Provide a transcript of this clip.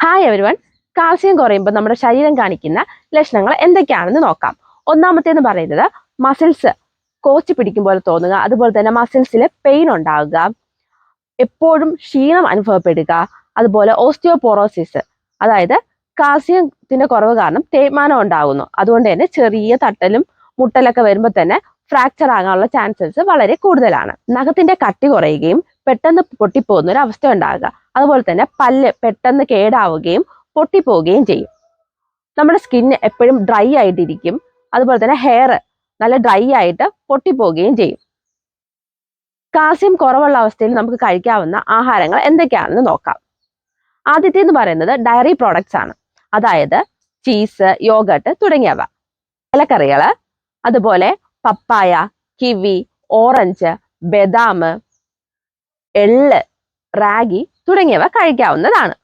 Hi everyone. Calcium കുറയുമ്പോൾ നമ്മുടെ ശരീരം കാണിക്കുന്ന ലക്ഷണങ്ങൾ എന്തൊക്കെയാണെന്ന് നോക്കാം. ഒന്നാമത്തേന്ന് പറയുന്നത് മസിൽസ് കോച്ചി പിടിക്കും പോലെ തോന്നുക, അതുപോലെ തന്നെ മസിൽസിൽ പെയിൻ ഉണ്ടാവുക, എപ്പോഴും ക്ഷീണം അനുഭവപ്പെടുക, അതുപോലെ ഓസ്റ്റിയോപോറോസിസ്, അതായത് കാൽസ്യത്തിന്റെ കുറവ് കാരണം തേയ്മാനം ഉണ്ടാകുന്നു. അതുകൊണ്ട് തന്നെ ചെറിയ തട്ടലും മുട്ടലൊക്കെ വരുമ്പോൾ തന്നെ ഫ്രാക്ചർ ആകാനുള്ള ചാൻസസ് വളരെ കൂടുതലാണ്. നഖത്തിന്റെ കട്ടി കുറയുകയും പെട്ടെന്ന് പൊട്ടിപ്പോകുന്ന ഒരു അവസ്ഥ ഉണ്ടാകുക, അതുപോലെ തന്നെ പല്ല് പെട്ടെന്ന് കേടാവുകയും പൊട്ടിപ്പോവുകയും ചെയ്യും. നമ്മുടെ സ്കിന്ന് എപ്പോഴും ഡ്രൈ ആയിട്ടിരിക്കും, അതുപോലെ തന്നെ ഹെയർ നല്ല ഡ്രൈ ആയിട്ട് പൊട്ടിപ്പോവുകയും ചെയ്യും. കാൽസ്യം കുറവുള്ള അവസ്ഥയിൽ നമുക്ക് കഴിക്കാവുന്ന ആഹാരങ്ങൾ എന്തൊക്കെയാണെന്ന് നോക്കാം. ആദ്യത്തേന്ന് പറയുന്നത് ഡയറി പ്രോഡക്ട്സ് ആണ്, അതായത് ചീസ്, യോഗട്ട് തുടങ്ങിയവ. ഇലക്കറികള്, അതുപോലെ പപ്പായ, കിവി, ഓറഞ്ച്, ബദാം, എള്ള്, റാഗി തുടങ്ങിയവ കഴിക്കാവുന്നതാണ്.